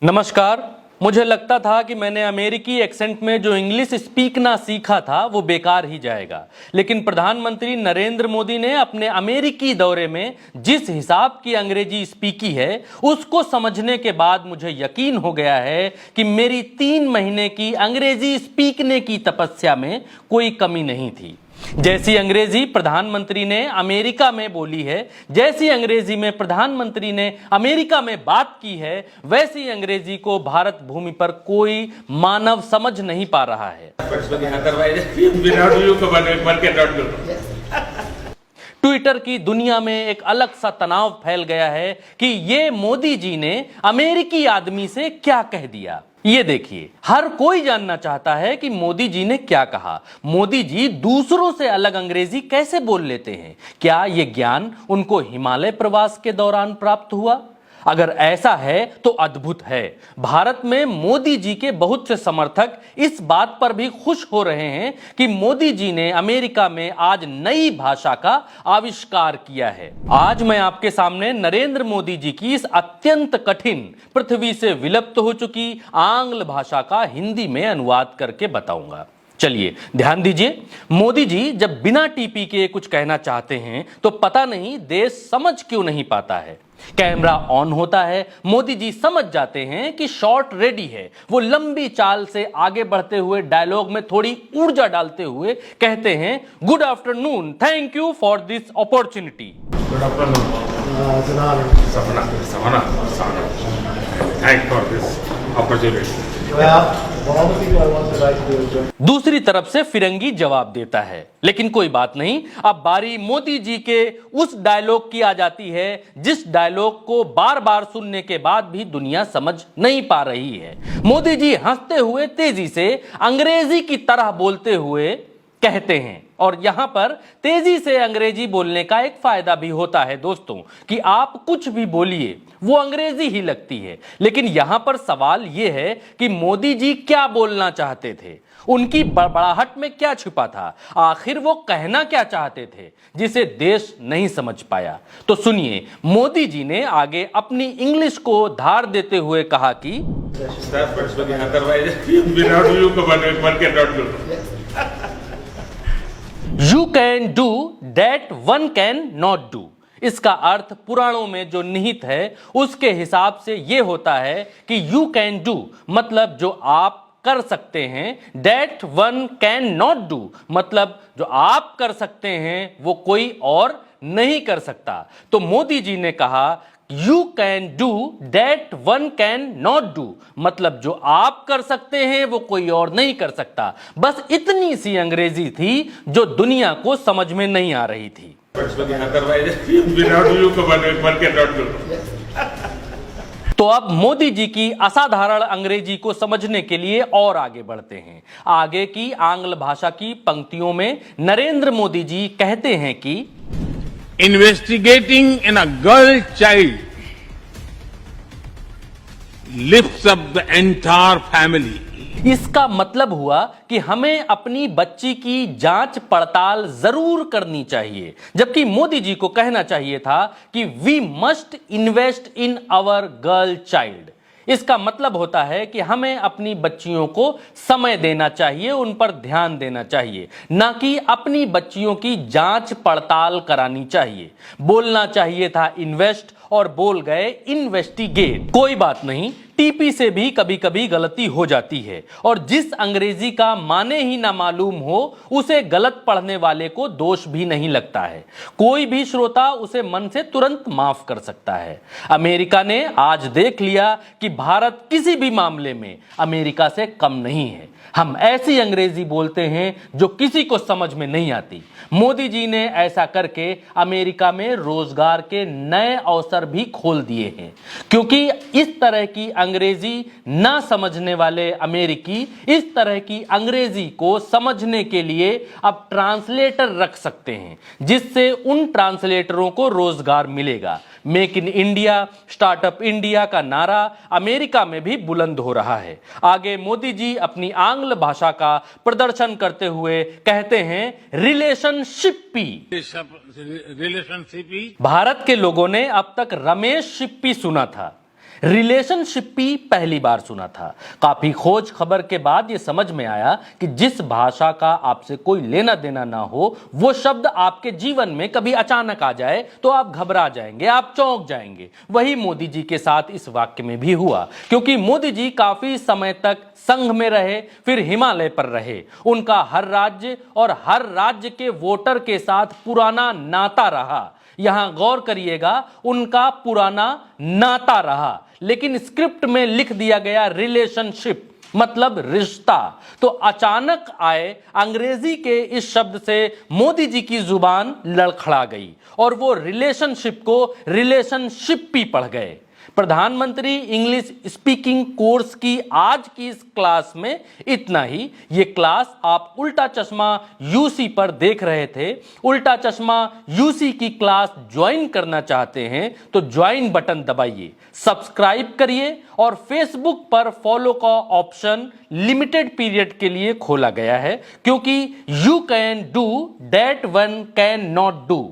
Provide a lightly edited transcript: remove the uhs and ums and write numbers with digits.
नमस्कार। मुझे लगता था कि मैंने अमेरिकी एक्सेंट में जो इंग्लिश स्पीकना सीखा था वो बेकार ही जाएगा, लेकिन प्रधानमंत्री नरेंद्र मोदी ने अपने अमेरिकी दौरे में जिस हिसाब की अंग्रेजी स्पीकी है उसको समझने के बाद मुझे यकीन हो गया है कि मेरी 3 महीने की अंग्रेजी स्पीकने की तपस्या में कोई कमी नहीं थी। जैसी अंग्रेजी प्रधानमंत्री ने अमेरिका में बोली है, जैसी अंग्रेजी में प्रधानमंत्री ने अमेरिका में बात की है, वैसी अंग्रेजी को भारत भूमि पर कोई मानव समझ नहीं पा रहा है। ट्विटर की दुनिया में एक अलग सा तनाव फैल गया है कि ये मोदी जी ने अमेरिकी आदमी से क्या कह दिया। ये देखिए, हर कोई जानना चाहता है कि मोदी जी ने क्या कहा। मोदी जी दूसरों से अलग अंग्रेजी कैसे बोल लेते हैं? क्या ये ज्ञान उनको हिमालय प्रवास के दौरान प्राप्त हुआ? अगर ऐसा है तो अद्भुत है। भारत में मोदी जी के बहुत से समर्थक इस बात पर भी खुश हो रहे हैं कि मोदी जी ने अमेरिका में आज नई भाषा का आविष्कार किया है। आज मैं आपके सामने नरेंद्र मोदी जी की इस अत्यंत कठिन, पृथ्वी से विलुप्त हो चुकी आंग्ल भाषा का हिंदी में अनुवाद करके बताऊंगा। चलिए ध्यान दीजिए। मोदी जी जब बिना टीपी के कुछ कहना चाहते हैं तो पता नहीं देश समझ क्यों नहीं पाता है। कैमरा ऑन होता है, मोदी जी समझ जाते हैं कि शॉट रेडी है। वो लंबी चाल से आगे बढ़ते हुए डायलॉग में थोड़ी ऊर्जा डालते हुए कहते हैं, good afternoon, thank you for this opportunity. Good afternoon, thank for this opportunity. दूसरी तरफ से फिरंगी जवाब देता है, लेकिन कोई बात नहीं। अब बारी मोदी जी के उस डायलॉग की आ जाती है जिस डायलॉग को बार बार सुनने के बाद भी दुनिया समझ नहीं पा रही है। मोदी जी हंसते हुए तेजी से अंग्रेजी की तरह बोलते हुए कहते हैं, और यहां पर तेजी से अंग्रेजी बोलने का एक फायदा भी होता है दोस्तों, कि आप कुछ भी बोलिए वो अंग्रेजी ही लगती है। लेकिन यहां पर सवाल यह है कि मोदी जी क्या बोलना चाहते थे, उनकी बड़बड़ाहट में क्या छिपा था, आखिर वो कहना क्या चाहते थे जिसे देश नहीं समझ पाया। तो सुनिए, मोदी जी ने आगे अपनी इंग्लिश को धार देते हुए कहा कि you can do that one can not do. इसका अर्थ पुराणों में जो निहित है उसके हिसाब से यह होता है कि यू कैन डू मतलब जो आप कर सकते हैं, that one can not do मतलब जो आप कर सकते हैं वो कोई और नहीं कर सकता। तो मोदी जी ने कहा you can do that one can not do मतलब जो आप कर सकते हैं वो कोई और नहीं कर सकता। बस इतनी सी अंग्रेजी थी जो दुनिया को समझ में नहीं आ रही थी। तो अब मोदी जी की असाधारण अंग्रेजी को समझने के लिए और आगे बढ़ते हैं। आगे की आंग्ल भाषा की पंक्तियों में नरेंद्र मोदी जी कहते हैं कि Investigating in a girl child lifts up the entire family. इसका मतलब हुआ कि हमें अपनी बच्ची की जांच पड़ताल जरूर करनी चाहिए, जबकि मोदी जी को कहना चाहिए था कि we must invest in our girl child. इसका मतलब होता है कि हमें अपनी बच्चियों को समय देना चाहिए, उन पर ध्यान देना चाहिए, ना कि अपनी बच्चियों की जांच पड़ताल करानी चाहिए। बोलना चाहिए था इन्वेस्ट और बोल गए इन्वेस्टिगेट। कोई बात नहीं, टीपी से भी कभी कभी गलती हो जाती है, और जिस अंग्रेजी का माने ही ना मालूम हो उसे गलत पढ़ने वाले को दोष भी नहीं लगता है। कोई भी श्रोता उसे मन से तुरंत माफ कर सकता है। अमेरिका ने आज देख लिया कि भारत किसी भी मामले में अमेरिका से कम नहीं है। हम ऐसी अंग्रेजी बोलते हैं जो किसी को समझ में नहीं आती। मोदी जी ने ऐसा करके अमेरिका में रोजगार के नए अवसर भी खोल दिए हैं, क्योंकि इस तरह की अंग्रेजी ना समझने वाले अमेरिकी इस तरह की अंग्रेजी को समझने के लिए अब ट्रांसलेटर रख सकते हैं, जिससे उन ट्रांसलेटरों को रोजगार मिलेगा। Make in India, startup India का नारा अमेरिका में भी बुलंद हो रहा है। आगे मोदी जी अपनी आंग्ल भाषा का प्रदर्शन करते हुए कहते हैं रिलेशनशिपी। भारत के लोगों ने अब तक रमेश शिप्पी सुना था, रिलेशनशिप भी पहली बार सुना था। काफी खोज खबर के बाद यह समझ में आया कि जिस भाषा का आपसे कोई लेना देना ना हो, वो शब्द आपके जीवन में कभी अचानक आ जाए तो आप घबरा जाएंगे, आप चौंक जाएंगे। वही मोदी जी के साथ इस वाक्य में भी हुआ, क्योंकि मोदी जी काफी समय तक संघ में रहे, फिर हिमालय पर रहे। उनका हर राज्य और हर राज्य के वोटर के साथ पुराना नाता रहा। यहां गौर करिएगा, उनका पुराना नाता रहा, लेकिन स्क्रिप्ट में लिख दिया गया रिलेशनशिप, मतलब रिश्ता। तो अचानक आए अंग्रेजी के इस शब्द से मोदी जी की जुबान लड़खड़ा गई और वो रिलेशनशिप को रिलेशनशिप ही पढ़ गए। प्रधानमंत्री इंग्लिश स्पीकिंग कोर्स की आज की इस क्लास में इतना ही। ये क्लास आप उल्टा चश्मा यूसी पर देख रहे थे। उल्टा चश्मा यूसी की क्लास ज्वाइन करना चाहते हैं तो ज्वाइन बटन दबाइए, सब्सक्राइब करिए और फेसबुक पर फॉलो का ऑप्शन लिमिटेड पीरियड के लिए खोला गया है, क्योंकि you can do that one can not do.